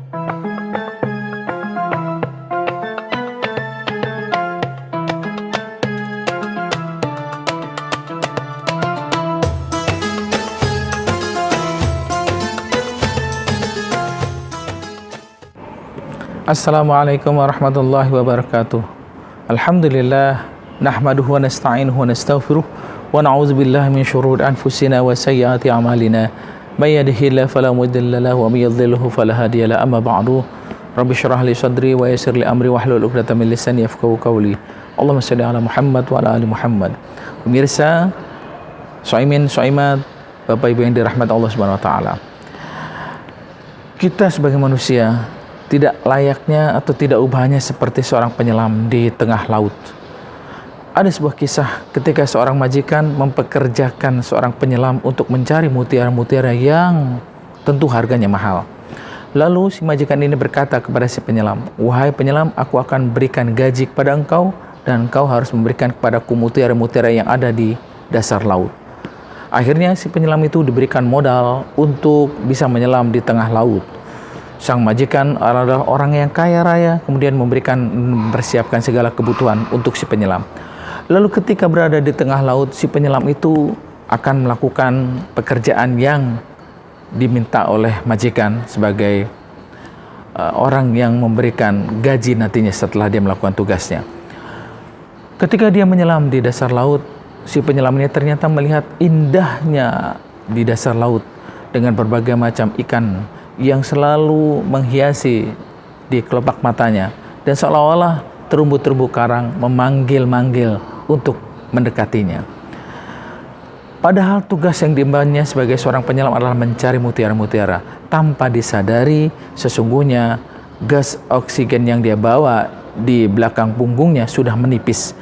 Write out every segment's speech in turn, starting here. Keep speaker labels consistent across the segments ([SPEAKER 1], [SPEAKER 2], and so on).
[SPEAKER 1] Assalamualaikum warahmatullahi wabarakatuh. Alhamdulillah, nahmaduhu wa nasta'inuhu wa nastaghfiruh wa na'udzu billahi min syururi anfusina wa sayyiati a'malina. May yahdihillahu fala mudilla lahu wa may yudlilhu fala hadiya lahu. Amma ba'du. Rabbi shrah li sadri wa yassir li amri wahlul 'uqdatam min lisani yafqahu qawli. Allahumma shalli ala Muhammad wa ala ali Muhammad. Pemirsa, shaimin, shaimat, Bapak Ibu yang dirahmati Allah Subhanahu wa taala. Kita sebagai manusia tidak layaknya atau tidak ubahnya seperti seorang penyelam di tengah laut. Ada sebuah kisah ketika seorang majikan mempekerjakan seorang penyelam untuk mencari mutiara-mutiara yang tentu harganya mahal. Lalu si majikan ini berkata kepada si penyelam, "Wahai penyelam, aku akan berikan gaji kepada engkau dan engkau harus memberikan kepadaku mutiara-mutiara yang ada di dasar laut." Akhirnya si penyelam itu diberikan modal untuk bisa menyelam di tengah laut. Sang majikan adalah orang yang kaya raya, kemudian mempersiapkan segala kebutuhan untuk si penyelam. Lalu ketika berada di tengah laut, si penyelam itu akan melakukan pekerjaan yang diminta oleh majikan sebagai orang yang memberikan gaji nantinya setelah dia melakukan tugasnya. Ketika dia menyelam di dasar laut, si penyelam ini ternyata melihat indahnya di dasar laut dengan berbagai macam ikan yang selalu menghiasi di kelopak matanya, dan seolah-olah terumbu-terumbu karang memanggil-manggil untuk mendekatinya. Padahal tugas yang diembannya sebagai seorang penyelam adalah mencari mutiara-mutiara. Tanpa disadari, sesungguhnya gas oksigen yang dia bawa di belakang punggungnya sudah menipis.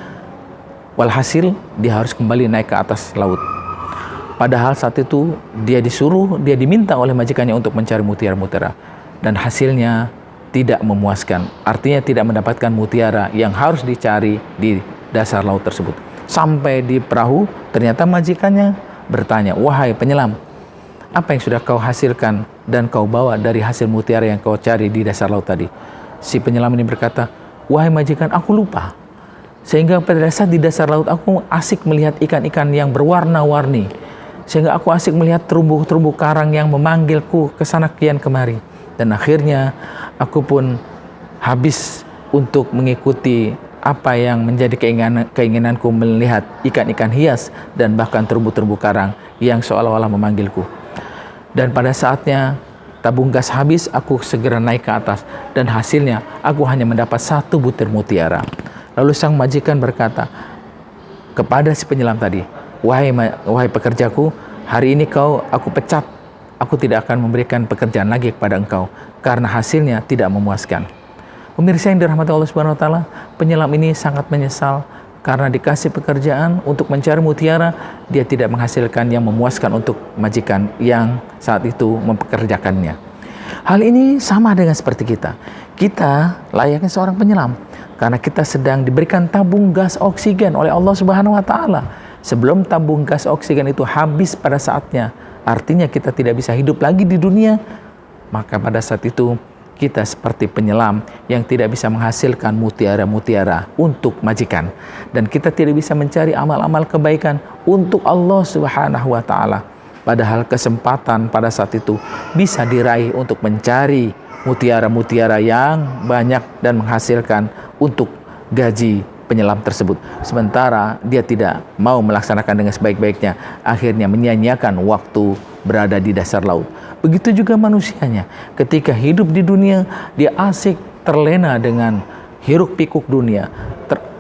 [SPEAKER 1] Walhasil, dia harus kembali naik ke atas laut. Padahal saat itu dia diminta oleh majikannya untuk mencari mutiara-mutiara, dan hasilnya tidak memuaskan. Artinya tidak mendapatkan mutiara yang harus dicari di dasar laut tersebut. Sampai di perahu, ternyata majikannya bertanya, "Wahai penyelam, apa yang sudah kau hasilkan dan kau bawa dari hasil mutiara yang kau cari di dasar laut tadi?" Si penyelam ini berkata, "Wahai majikan, aku lupa. Sehingga pada saat di dasar laut aku asik melihat ikan-ikan yang berwarna-warni. Sehingga aku asik melihat terumbu-terumbu karang yang memanggilku ke sana kian kemari. Dan akhirnya aku pun habis untuk mengikuti apa yang menjadi keinginanku melihat ikan-ikan hias dan bahkan terumbu-terumbu karang yang seolah-olah memanggilku. Dan pada saatnya tabung gas habis, aku segera naik ke atas. Dan hasilnya aku hanya mendapat 1 butir mutiara." Lalu sang majikan berkata kepada si penyelam tadi, Wahai pekerjaku, hari ini aku pecat. Aku tidak akan memberikan pekerjaan lagi kepada engkau karena hasilnya tidak memuaskan." Pemirsa yang dirahmati Allah Subhanahu wa taala, penyelam ini sangat menyesal karena dikasih pekerjaan untuk mencari mutiara, dia tidak menghasilkan yang memuaskan untuk majikan yang saat itu mempekerjakannya. Hal ini sama dengan seperti kita. Kita layaknya seorang penyelam karena kita sedang diberikan tabung gas oksigen oleh Allah Subhanahu wa taala. Sebelum tabung gas oksigen itu habis pada saatnya, artinya kita tidak bisa hidup lagi di dunia, maka pada saat itu kita seperti penyelam yang tidak bisa menghasilkan mutiara-mutiara untuk majikan, dan kita tidak bisa mencari amal-amal kebaikan untuk Allah Subhanahu wa taala. Padahal kesempatan pada saat itu bisa diraih untuk mencari mutiara-mutiara yang banyak dan menghasilkan untuk gaji penyelam tersebut. Sementara dia tidak mau melaksanakan dengan sebaik-baiknya, akhirnya menyia-nyiakan waktu berada di dasar laut. Begitu juga manusianya, ketika hidup di dunia, dia asik terlena dengan hiruk pikuk dunia,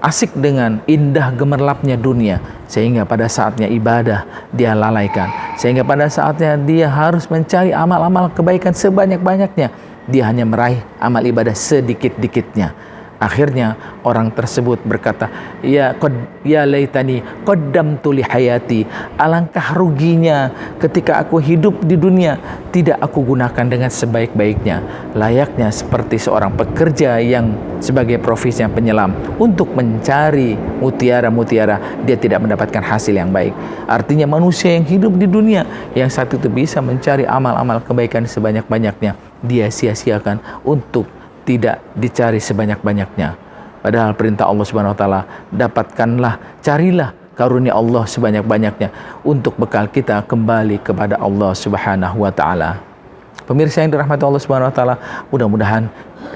[SPEAKER 1] asik dengan indah gemerlapnya dunia, sehingga pada saatnya ibadah dia lalaikan, sehingga pada saatnya dia harus mencari amal-amal kebaikan sebanyak-banyaknya, dia hanya meraih amal ibadah sedikit-dikitnya. Akhirnya orang tersebut berkata, ya laitani qaddamtu li hayati. Alangkah ruginya ketika aku hidup di dunia tidak aku gunakan dengan sebaik-baiknya. Layaknya seperti seorang pekerja yang sebagai profesinya penyelam untuk mencari mutiara-mutiara, dia tidak mendapatkan hasil yang baik. Artinya manusia yang hidup di dunia yang satu itu bisa mencari amal-amal kebaikan sebanyak-banyaknya, dia sia-siakan untuk tidak dicari sebanyak-banyaknya. Padahal perintah Allah Subhanahu wa taala, dapatkanlah, carilah karunia Allah sebanyak-banyaknya untuk bekal kita kembali kepada Allah Subhanahu wa taala. Pemirsa yang dirahmati Allah Subhanahu wa taala, mudah-mudahan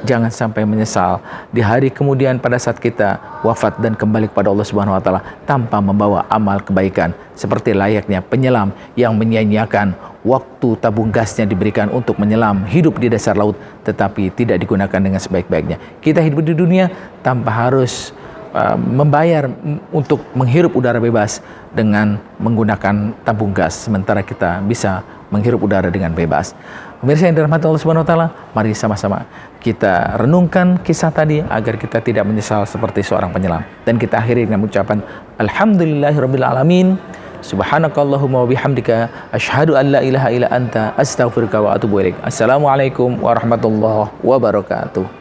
[SPEAKER 1] jangan sampai menyesal di hari kemudian pada saat kita wafat dan kembali kepada Allah Subhanahu wa taala tanpa membawa amal kebaikan, seperti layaknya penyelam yang menyia-nyiakan waktu tabung gasnya diberikan untuk menyelam hidup di dasar laut tetapi tidak digunakan dengan sebaik-baiknya. Kita hidup di dunia tanpa harus membayar untuk menghirup udara bebas dengan menggunakan tabung gas, sementara kita bisa menghirup udara dengan bebas. Pemirsa yang dirahmati Allah Subhanahu wa taala, mari sama-sama kita renungkan kisah tadi agar kita tidak menyesal seperti seorang penyelam. Dan kita akhiri dengan ucapan alhamdulillahirabbil alamin. Subhanakallahumma wa bihamdika asyhadu an la ilaha illa anta astaghfiruka wa atubu ilaik. Assalamualaikum warahmatullahi wabarakatuh.